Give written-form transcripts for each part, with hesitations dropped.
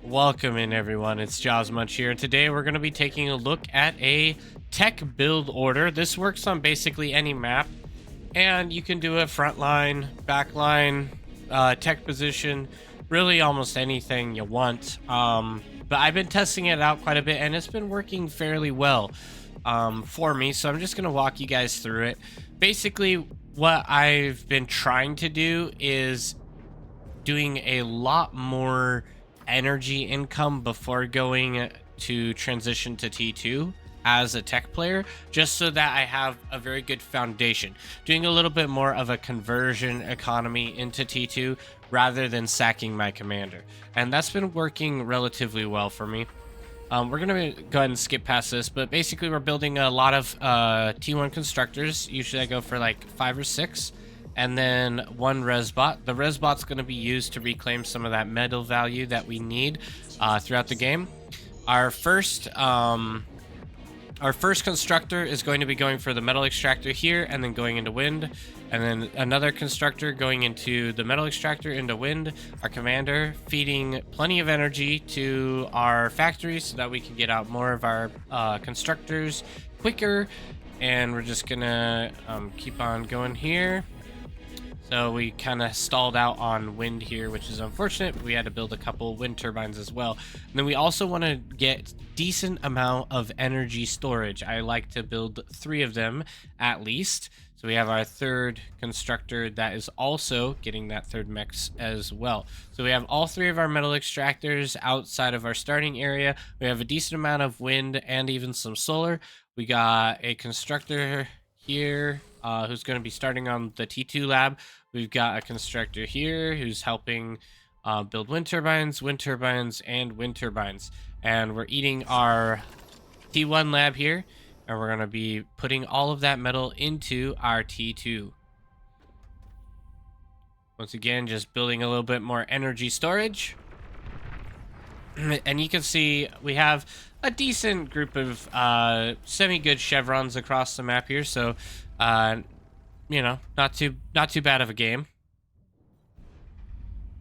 Welcome in everyone, it's Jaws Munch here, and today we're going to be taking a look at a tech build order. This works on basically any map, and you can do a frontline, backline, tech position, really almost anything you want. But I've been testing it out quite a bit, and it's been working fairly well for me, so I'm just going to walk you guys through it. Basically, what I've been trying to do is doing a lot more energy income before going to transition to T2 as a tech player, just so that I have a very good foundation. Doing a little bit more of a conversion economy into T2 rather than sacking my commander. And that's been working relatively well for me. We're going to go ahead and skip past this, but basically we're building a lot of T1 constructors. Usually I go for like 5 or 6. And then one resbot. The resbot's going to be used to reclaim some of that metal value that we need throughout the game. Our first constructor is going to be going for the metal extractor here, and then going into wind, and then another constructor going into the metal extractor into wind. Our commander feeding plenty of energy to our factory so that we can get out more of our constructors quicker. And we're just gonna keep on going here. So we kind of stalled out on wind here, which is unfortunate. We had to build a couple wind turbines as well. And then we also want to get decent amount of energy storage. I like to build 3 of them at least. So we have our third constructor that is also getting that third mech as well. So we have all 3 of our metal extractors outside of our starting area. We have a decent amount of wind and even some solar. We got a constructor here who's going to be starting on the T2 lab. We've got a constructor here who's helping build wind turbines, and wind turbines. And we're eating our T1 lab here, and we're going to be putting all of that metal into our T2. Once again, just building a little bit more energy storage. And you can see we have a decent group of semi-good chevrons across the map here, so you know, not too bad of a game.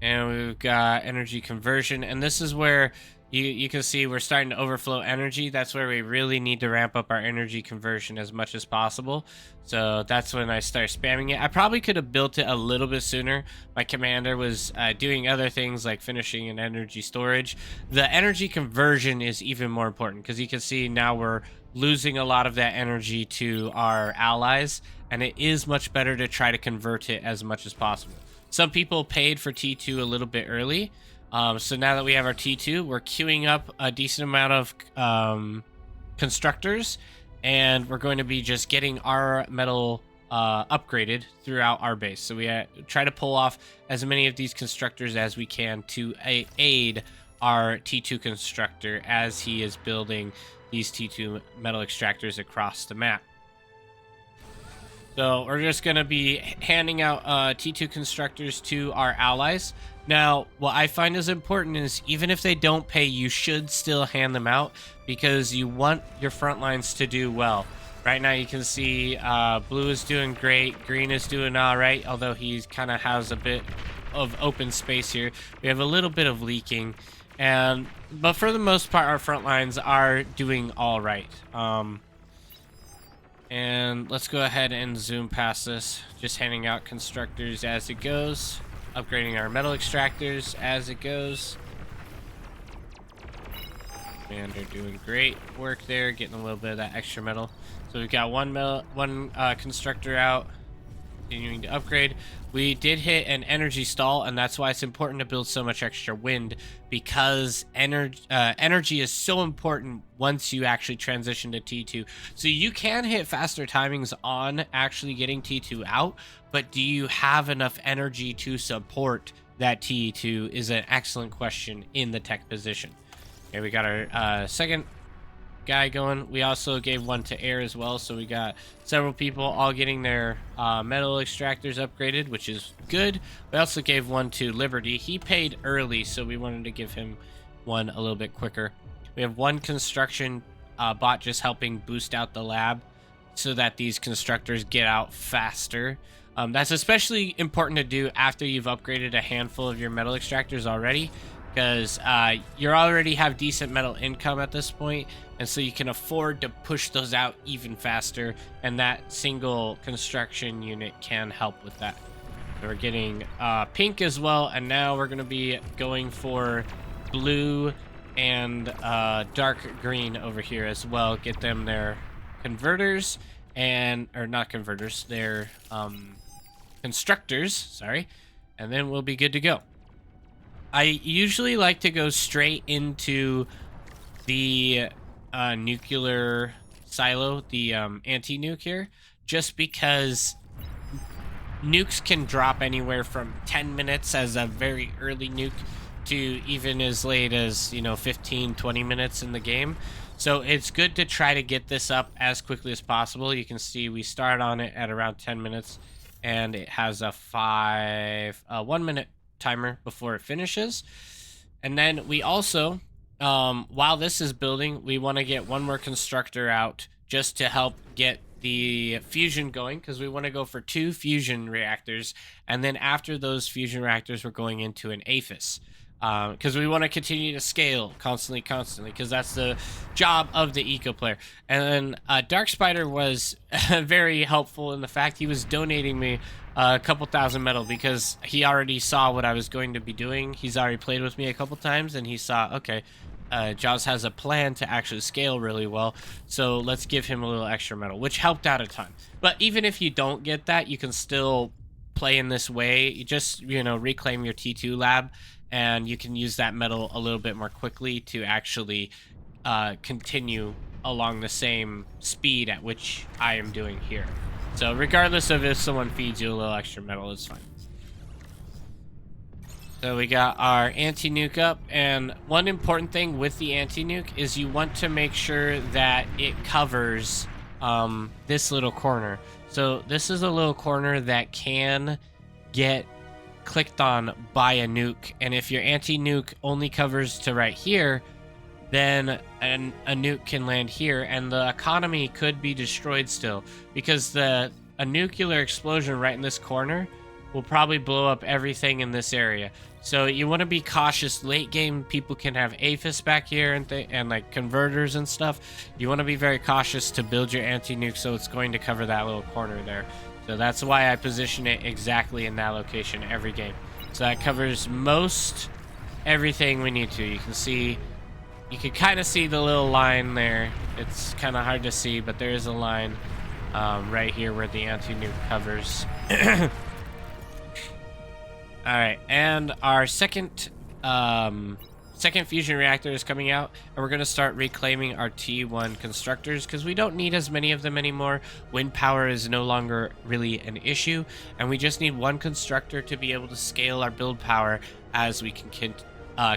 And we've got energy conversion, and this is where you can see we're starting to overflow energy. That's where we really need to ramp up our energy conversion as much as possible. So that's when I start spamming it. I probably could have built it a little bit sooner. My commander was doing other things like finishing an energy storage. The energy conversion is even more important because you can see now we're losing a lot of that energy to our allies, and it is much better to try to convert it as much as possible. Some people paid for T2 a little bit early. So now that we have our T2, we're queuing up a decent amount of constructors, and we're going to be just getting our metal upgraded throughout our base. So we try to pull off as many of these constructors as we can to aid our T2 constructor as he is building these T2 metal extractors across the map. So we're just going to be handing out T2 constructors to our allies. Now, what I find is important is even if they don't pay, you should still hand them out because you want your front lines to do well. Right now you can see blue is doing great, green is doing all right, although he kind of has a bit of open space here. We have a little bit of leaking, but for the most part, our front lines are doing all right. And let's go ahead and zoom past this. Just handing out constructors as it goes. Upgrading our metal extractors as it goes. And they're doing great work there, getting a little bit of that extra metal. So we've got one constructor out, continuing to upgrade. We did hit an energy stall, and that's why it's important to build so much extra wind, because energy is so important once you actually transition to T2. So you can hit faster timings on actually getting T2 out, but do you have enough energy to support that T2 is an excellent question in the tech position. Okay, we got our second guy going. We also gave one to air as well, so we got several people all getting their metal extractors upgraded, which is good. We also gave one to Liberty. He paid early, so we wanted to give him one a little bit quicker. We have one construction bot just helping boost out the lab so that these constructors get out faster. That's especially important to do after you've upgraded a handful of your metal extractors already. because you already have decent metal income at this point, and so you can afford to push those out even faster, and that single construction unit can help with that. So we're getting pink as well, and now we're going to be going for blue and dark green over here as well. Get them their converters, or not converters, their constructors, sorry, and then we'll be good to go. I usually like to go straight into the nuclear silo, the anti-nuke here, just because nukes can drop anywhere from 10 minutes as a very early nuke to even as late as, 15, 20 minutes in the game. So it's good to try to get this up as quickly as possible. You can see we start on it at around 10 minutes, and it has a 1 minute timer before it finishes. And then we also, while this is building, we want to get one more constructor out just to help get the fusion going, because we want to go for 2 fusion reactors, and then after those fusion reactors we're going into an APHIS, because we want to continue to scale constantly, because that's the job of the eco player. And then Dark Spider was very helpful in the fact he was donating me a couple thousand metal, because he already saw what I was going to be doing. He's already played with me a couple times, and he saw, okay, Jaws has a plan to actually scale really well, so let's give him a little extra metal, which helped out a ton. But even if you don't get that, you can still play in this way. You just, reclaim your T2 lab, and you can use that metal a little bit more quickly to actually continue along the same speed at which I am doing here. So regardless of if someone feeds you a little extra metal, it's fine. So we got our anti-nuke up, and one important thing with the anti-nuke is you want to make sure that it covers this little corner. So this is a little corner that can get clicked on by a nuke, and if your anti-nuke only covers to right here, then a nuke can land here, and the economy could be destroyed still, because a nuclear explosion right in this corner will probably blow up everything in this area. So you want to be cautious. Late game, people can have APHIS back here and like converters and stuff. You want to be very cautious to build your anti-nuke so it's going to cover that little corner there. So that's why I position it exactly in that location every game. So that covers most everything we need to. You can kind of see the little line there. It's kind of hard to see, but there is a line right here where the anti-nuke covers. All right, and our second fusion reactor is coming out, and we're going to start reclaiming our T1 constructors, because we don't need as many of them anymore. Wind power is no longer really an issue, and we just need one constructor to be able to scale our build power as we can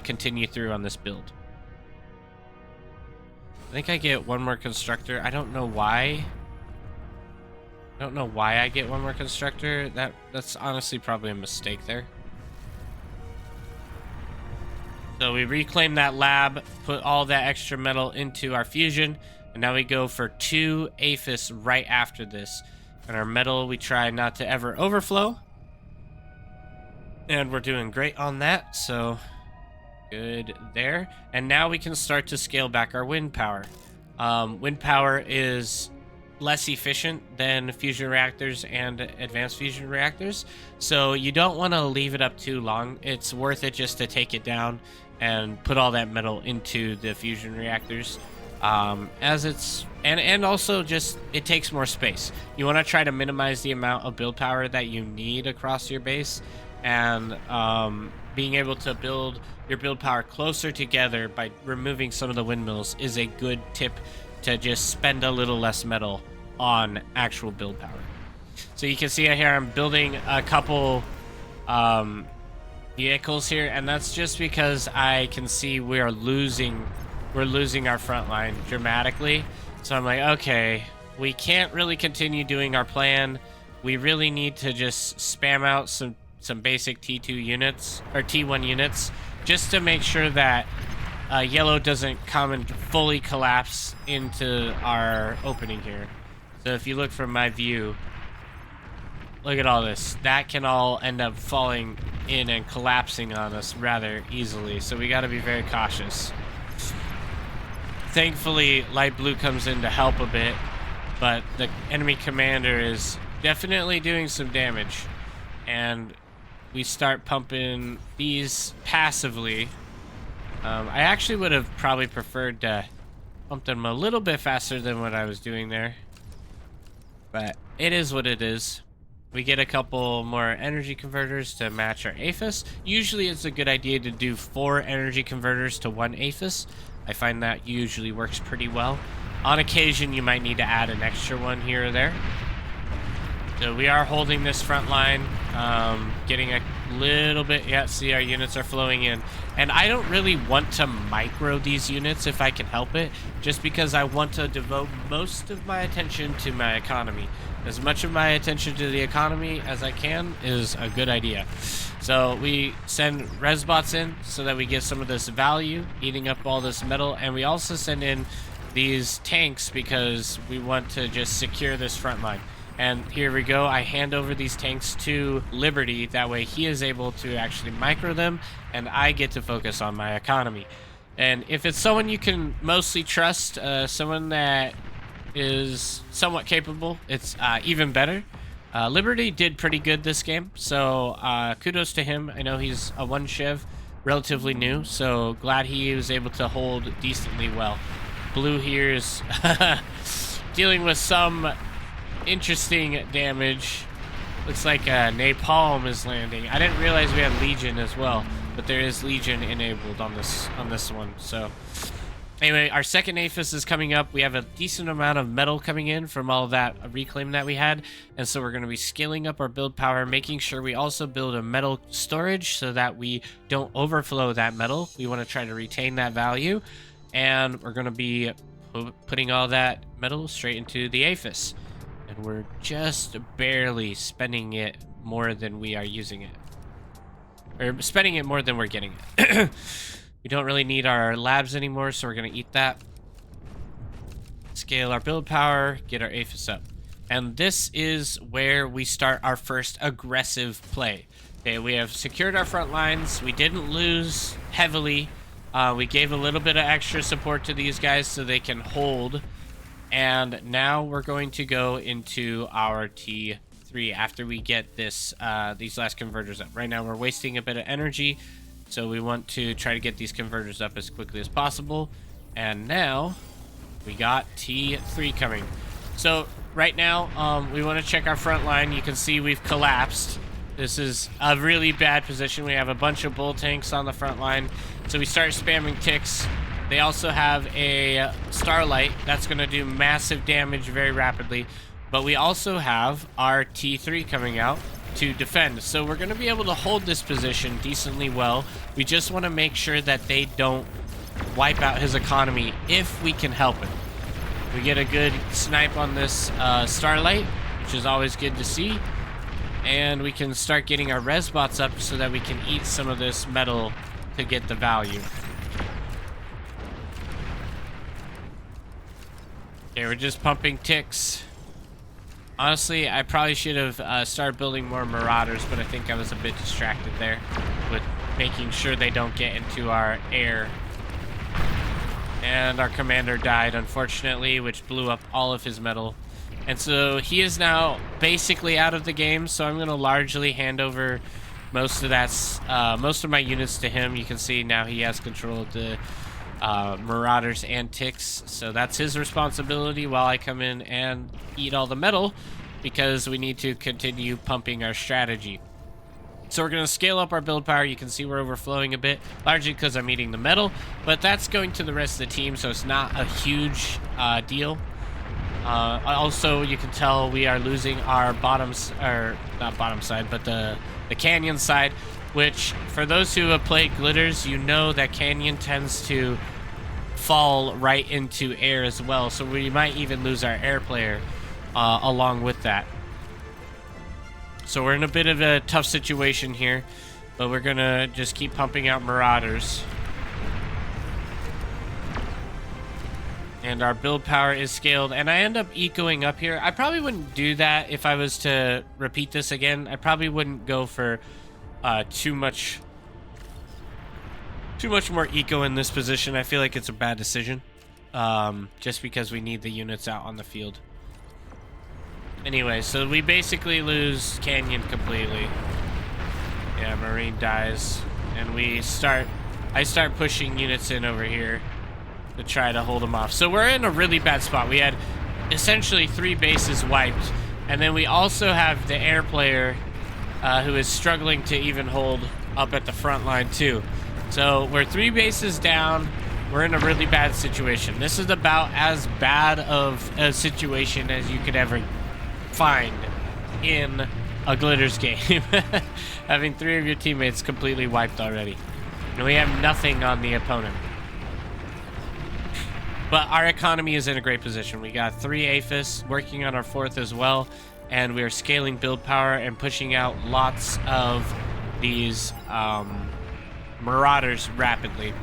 continue through on this build. I think I get one more constructor. I don't know why. I get one more constructor. That's honestly probably a mistake there. So we reclaim that lab, put all that extra metal into our fusion, and now we go for 2 APHIS right after this. And our metal, we try not to ever overflow. And we're doing great on that, so good there. And now we can start to scale back our wind power. Wind power is less efficient than fusion reactors and advanced fusion reactors, so you don't want to leave it up too long. It's worth it just to take it down and put all that metal into the fusion reactors, and also just it takes more space. You want to try to minimize the amount of build power that you need across your base, and being able to build your build power closer together by removing some of the windmills is a good tip to just spend a little less metal on actual build power. So you can see here I'm building a couple vehicles here, and that's just because I can see we're losing our front line dramatically. So I'm like, okay, we can't really continue doing our plan. We really need to just spam out some basic T2 units or T1 units just to make sure that yellow doesn't come and fully collapse into our opening here. So if you look from my view, Look at all this. That can all end up falling in and collapsing on us rather easily. So we got to be very cautious. Thankfully, light blue comes in to help a bit, but the enemy commander is definitely doing some damage. And we start pumping these passively. I actually would have probably preferred to pump them a little bit faster than what I was doing there. But it is what it is. We get a couple more energy converters to match our APHIS. Usually it's a good idea to do 4 energy converters to 1 APHIS. I find that usually works pretty well. On occasion, you might need to add an extra one here or there. So we are holding this front line, getting a little bit, yeah, see our units are flowing in. And I don't really want to micro these units if I can help it, just because I want to devote most of my attention to my economy. As much of my attention to the economy as I can is a good idea. So we send resbots in so that we get some of this value, eating up all this metal, and we also send in these tanks because we want to just secure this front line. And here we go. I hand over these tanks to Liberty. That way he is able to actually micro them, and I get to focus on my economy. And if it's someone you can mostly trust, someone that is somewhat capable, it's even better. Liberty did pretty good this game, so kudos to him. I know he's a 1 Shiv, relatively new, so glad he was able to hold decently well. Blue here is dealing with some interesting damage. Looks like napalm is landing. I didn't realize we had Legion as well, but there is Legion enabled on this one. So anyway, our second APHIS is coming up. We have a decent amount of metal coming in from all that reclaim that we had, and so we're going to be scaling up our build power, making sure we also build a metal storage so that we don't overflow that metal. We want to try to retain that value, and we're going to be putting all that metal straight into the APHIS. And we're just barely spending it more than we are using it. Or spending it more than we're getting it. We don't really need our labs anymore, so we're going to eat that. Scale our build power, get our APHIS up. And this is where we start our first aggressive play. Okay, we have secured our front lines. We didn't lose heavily. We gave a little bit of extra support to these guys so they can hold. And now we're going to go into our T3 after we get this these last converters up. Right now we're wasting a bit of energy, so we want to try to get these converters up as quickly as possible. And now we got T3 coming. So right now we want to check our front line. You can see we've collapsed. This is a really bad position. We have a bunch of bull tanks on the front line, so we start spamming ticks. They also have a Starlight that's going to do massive damage very rapidly. But we also have our T3 coming out to defend. So we're going to be able to hold this position decently well. We just want to make sure that they don't wipe out his economy if we can help it. We get a good snipe on this Starlight, which is always good to see. And we can start getting our resbots up so that we can eat some of this metal to get the value. Okay, we're just pumping ticks. Honestly, I probably should have started building more Marauders, but I think I was a bit distracted there with making sure they don't get into our air. And our commander died, unfortunately, which blew up all of his metal. And so he is now basically out of the game, so I'm going to largely hand over most of my units to him. You can see now he has control of the Marauders and ticks, so that's his responsibility while I come in and eat all the metal, because we need to continue pumping our strategy. So we're going to scale up our build power. You can see we're overflowing a bit, largely because I'm eating the metal, but that's going to the rest of the team, so it's not a huge deal. Also, you can tell we are losing our not bottom side, but the canyon side, which, for those who have played Glitters, you know that canyon tends to fall right into air as well, so we might even lose our air player along with that. So we're in a bit of a tough situation here, but we're gonna just keep pumping out Marauders. And our build power is scaled, and I end up ecoing up here. I probably wouldn't do that if I was to repeat this again. I probably wouldn't go for too much more eco in this position. I feel like it's a bad decision, just because we need the units out on the field. Anyway, so we basically lose Canyon completely. Yeah, Marine dies, and I start pushing units in over here to try to hold them off. So we're in a really bad spot. We had essentially 3 bases wiped, and then we also have the air player who is struggling to even hold up at the front line too. So we're 3 bases down. We're in a really bad situation. This is about as bad of a situation as you could ever find in a Glitters game. Having 3 of your teammates completely wiped already. And we have nothing on the opponent. But our economy is in a great position. We got 3 APHIS, working on our 4th as well, and we are scaling build power and pushing out lots of these Marauders rapidly.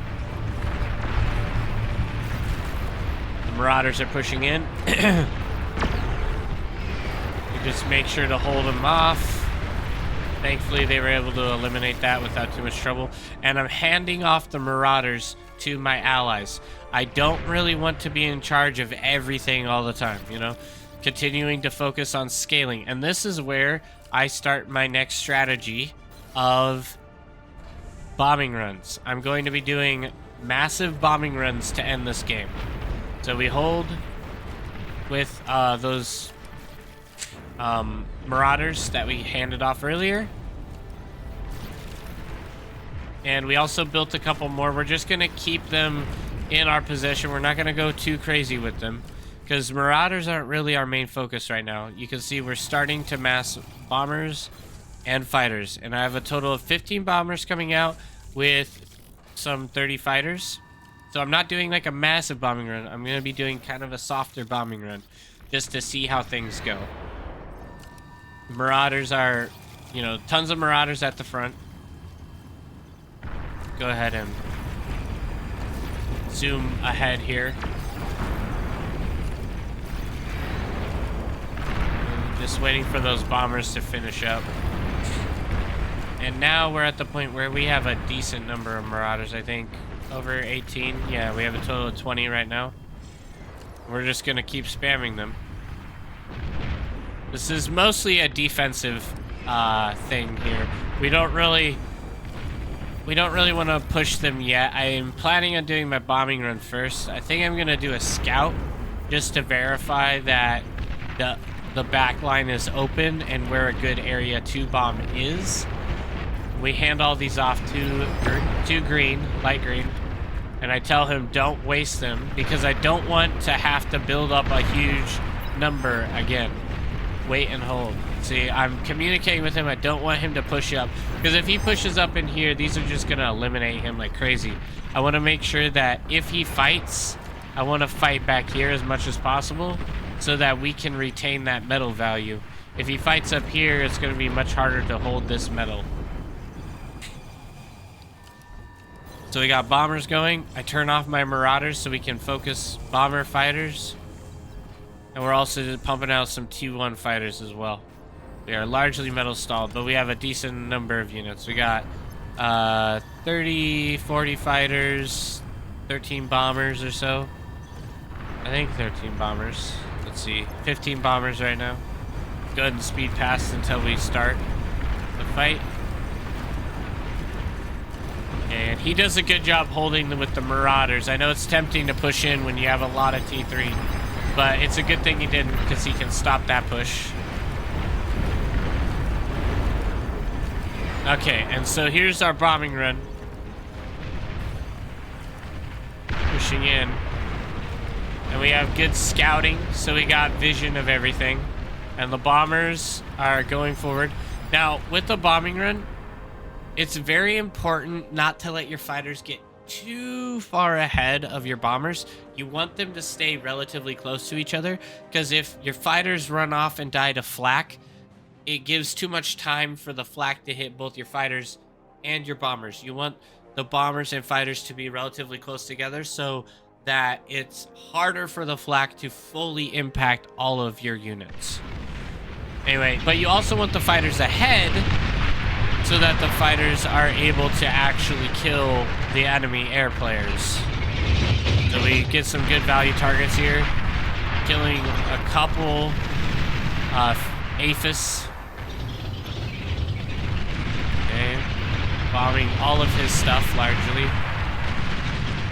The Marauders are pushing in. We just make sure to hold them off. Thankfully, they were able to eliminate that without too much trouble. And I'm handing off the Marauders to my allies. I don't really want to be in charge of everything all the time, you know? Continuing to focus on scaling. And this is where I start my next strategy of bombing runs. I'm going to be doing massive bombing runs to end this game. So we hold with those Marauders that we handed off earlier. And we also built a couple more. We're just going to keep them in our possession. We're not going to go too crazy with them, because Marauders aren't really our main focus right now. You can see we're starting to mass bombers and fighters. And I have a total of 15 bombers coming out with some 30 fighters. So I'm not doing like a massive bombing run. I'm going to be doing kind of a softer bombing run just to see how things go. Marauders are, you know, tons of Marauders at the front. Go ahead and zoom ahead here. Just waiting for those bombers to finish up. And now we're at the point where we have a decent number of Marauders, I think. Over 18. Yeah, we have a total of 20 right now. We're just going to keep spamming them. This is mostly a defensive thing here. We don't really want to push them yet. I am planning on doing my bombing run first. I think I'm going to do a scout just to verify that the back line is open and where a good area to bomb is. We hand all these off to green, light green, and I tell him don't waste them because I don't want to have to build up a huge number again. Wait and hold. See, I'm communicating with him. I don't want him to push up, because if he pushes up in here, these are just gonna eliminate him like crazy. I want to make sure that if he fights, I want to fight back here as much as possible so that we can retain that metal value. If he fights up here, it's going to be much harder to hold this metal. So we got bombers going. I turn off my Marauders so we can focus bomber fighters. And we're also pumping out some T1 fighters as well. We are largely metal stalled, but we have a decent number of units. We got 30, 40 fighters, 13 bombers or so. I think 13 bombers. Let's see, 15 bombers right now. Go ahead and speed past until we start the fight. And he does a good job holding them with the Marauders. I know it's tempting to push in when you have a lot of T3, but it's a good thing he didn't, because he can stop that push. Okay, and so here's our bombing run. Pushing in. And we have good scouting, so we got vision of everything. And the bombers are going forward. Now, with the bombing run, it's very important not to let your fighters get too far ahead of your bombers. You want them to stay relatively close to each other, because if your fighters run off and die to flak, it gives too much time for the flak to hit both your fighters and your bombers. You want the bombers and fighters to be relatively close together, so that it's harder for the flak to fully impact all of your units. Anyway, but you also want the fighters ahead so that the fighters are able to actually kill the enemy air players. So we get some good value targets here. Killing a couple Aphis. Okay. Bombing all of his stuff largely.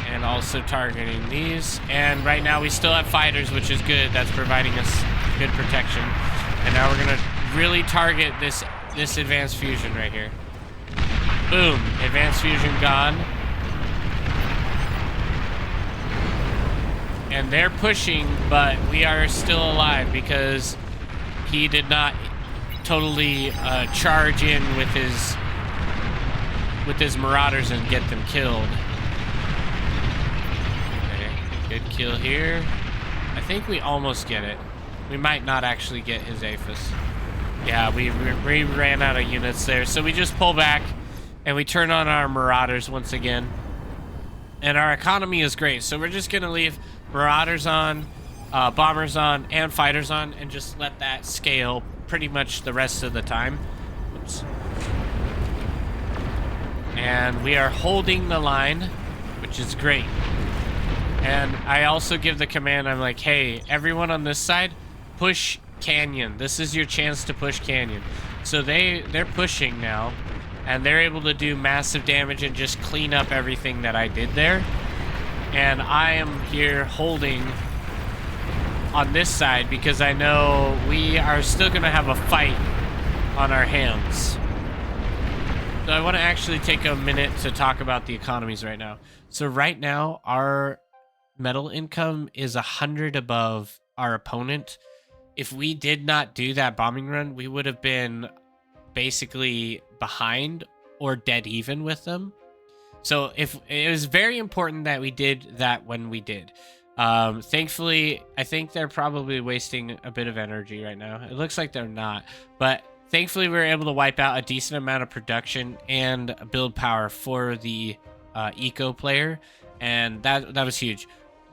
And also targeting these. And right now we still have fighters, which is good. That's providing us good protection. And now we're gonna really target this advanced fusion right here. Boom, advanced fusion gone. And they're pushing, but we are still alive because he did not totally charge in with his Marauders and get them killed. Okay, good kill here. I think we almost get it. We might not actually get his Aphis. Yeah, we ran out of units there. So we just pull back and we turn on our Marauders once again. And our economy is great. So we're just going to leave Marauders on, Bombers on, and Fighters on, and just let that scale pretty much the rest of the time. Oops. And we are holding the line, which is great. And I also give the command, I'm like, hey, everyone on this side, push Canyon. This is your chance to push Canyon. So they're pushing now, and they're able to do massive damage and just clean up everything that I did there. And I am here holding on this side because I know we are still going to have a fight on our hands. So I want to actually take a minute to talk about the economies right now. So right now, our metal income is 100 above our opponent. If we did not do that bombing run, we would have been basically behind or dead even with them. So if it was very important that we did that when we did. Thankfully, I think they're probably wasting a bit of energy right now. It looks like they're not, but thankfully we were able to wipe out a decent amount of production and build power for the eco player, and that was huge.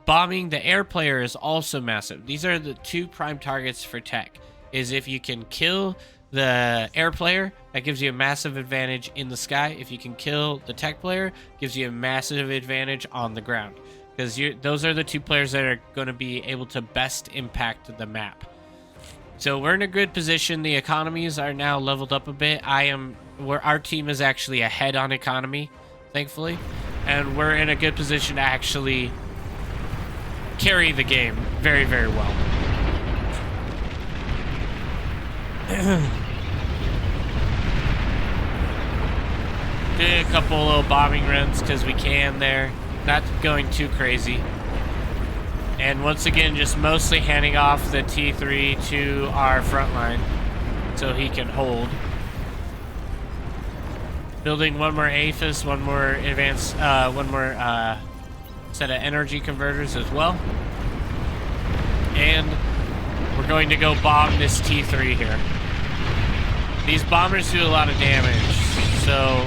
Bombing the air player is also massive. These are the two prime targets for tech. Is if you can kill the air player, that gives you a massive advantage in the sky. If you can kill the tech player, gives you a massive advantage on the ground. Because those are the two players that are going to be able to best impact the map. So we're in a good position. The economies are now leveled up a bit. Our team is actually ahead on economy, thankfully. And we're in a good position to actually carry the game very, very well. Did a couple little bombing runs because we can there. Not going too crazy. And once again, just mostly handing off the T3 to our front line so he can hold. Building one more Aphis, one more advanced, one more set of energy converters as well. And we're going to go bomb this T3 here. These bombers do a lot of damage, so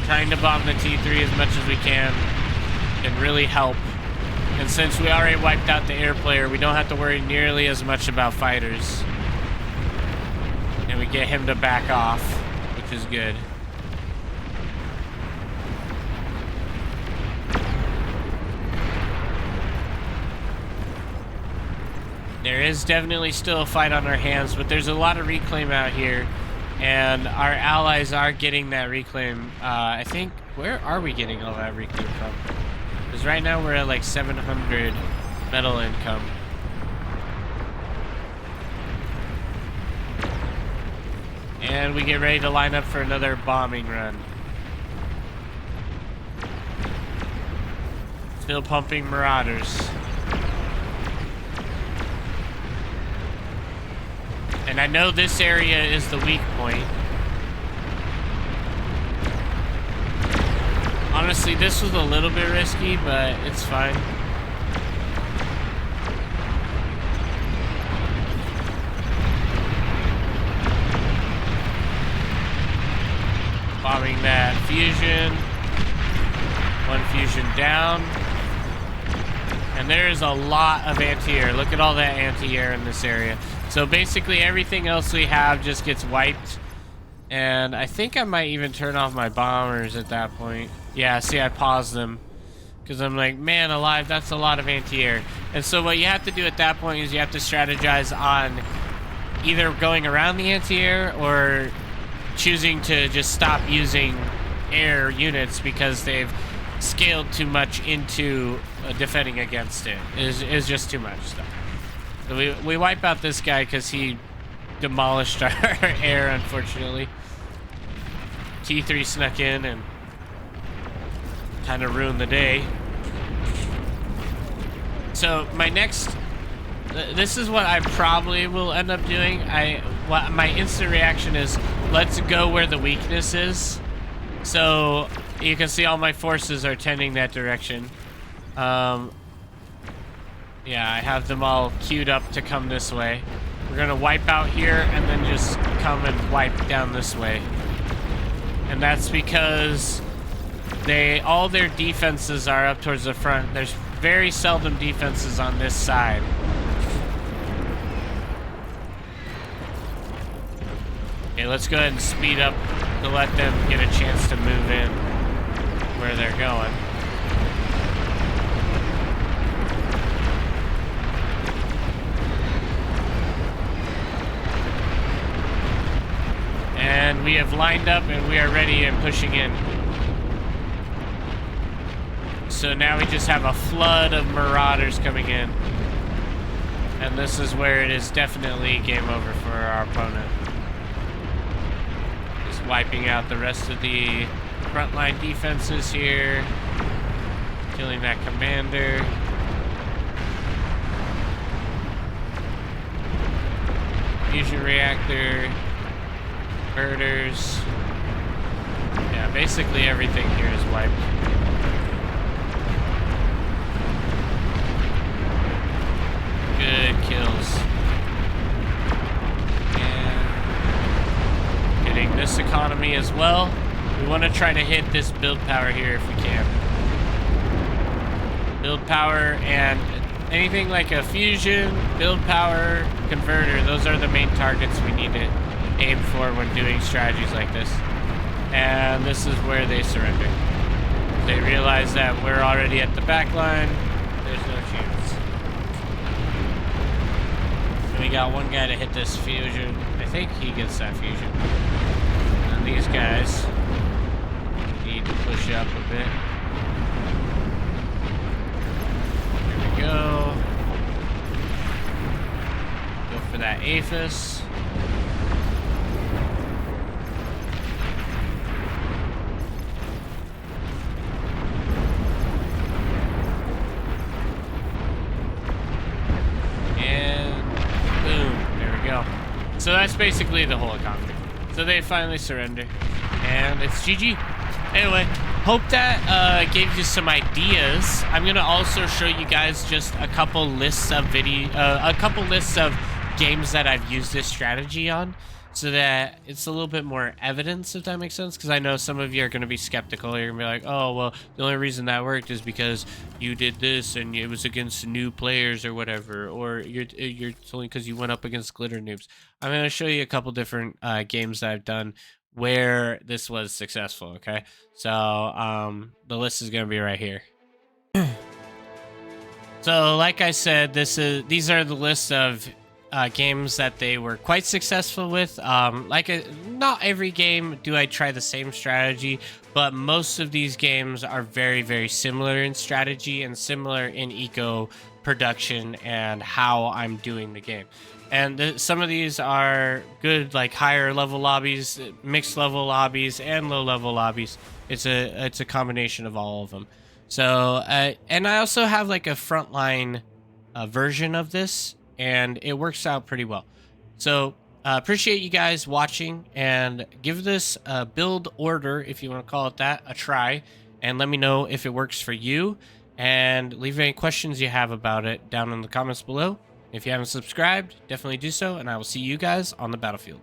trying to bomb the T3 as much as we can really help. And since we already wiped out the air player, we don't have to worry nearly as much about fighters. And we get him to back off, which is good. There is definitely still a fight on our hands, but there's a lot of reclaim out here, and our allies are getting that reclaim. I think, where are we getting all that reclaim from? Because right now we're at like 700 metal income. And we get ready to line up for another bombing run. Still pumping Marauders. And I know this area is the weak point. Honestly, this was a little bit risky, but it's fine. Bombing that fusion. One fusion down. And there's a lot of anti-air. Look at all that anti-air in this area. So basically everything else we have just gets wiped. And I think I might even turn off my bombers at that point. Yeah, see, I paused them. Because I'm like, man alive, that's a lot of anti-air. And so what you have to do at that point is you have to strategize on either going around the anti-air or choosing to just stop using air units because they've scaled too much into defending against it. Is just too much stuff. So we wipe out this guy because he demolished our air, unfortunately. T3 snuck in and kind of ruined the day. So my next, this is what I probably will end up doing. My instant reaction is, let's go where the weakness is. So you can see all my forces are tending that direction. Yeah, I have them all queued up to come this way. We're gonna wipe out here and then just come and wipe down this way. And that's because all their defenses are up towards the front. There's very seldom defenses on this side. Okay, let's go ahead and speed up to let them get a chance to move in where they're going. And we have lined up and we are ready and pushing in. So now we just have a flood of Marauders coming in. And this is where it is definitely game over for our opponent. Just wiping out the rest of the frontline defenses here. Killing that commander. Fusion reactor. Marauders. Yeah, basically everything here is wiped. Good kills. And hitting this economy as well. We want to try to hit this build power here if we can. Build power and anything like a fusion, build power, converter, those are the main targets we need to aim for when doing strategies like this. And this is where they surrender. They realize that we're already at the back line. There's no chance. We got one guy to hit this fusion. I think he gets that fusion. And these guys need to push up a bit. Here we go. Go for that APHIS. So that's basically the whole economy. So they finally surrender, and it's GG. Anyway, hope that gave you some ideas. I'm gonna also show you guys just a couple lists of games that I've used this strategy on, so that it's a little bit more evidence, if that makes sense. Because I know some of you are gonna be skeptical. You're gonna be like, oh well, the only reason that worked is because you did this and it was against new players or whatever, or it's only because you went up against glitter noobs. I'm going to show you a couple different games that I've done where this was successful, okay? So the list is going to be right here. So like I said, these are the list of games that they were quite successful with. Not every game do I try the same strategy, but most of these games are very, very similar in strategy and similar in eco production and how I'm doing the game. And some of these are good, like higher level lobbies, mixed level lobbies, and low level lobbies. It's a combination of all of them. So and I also have like a frontline version of this, and it works out pretty well. So appreciate you guys watching, and give this build order, if you want to call it that, a try, and let me know if it works for you, and leave any questions you have about it down in the comments below. If you haven't subscribed, definitely do so, and I will see you guys on the battlefield.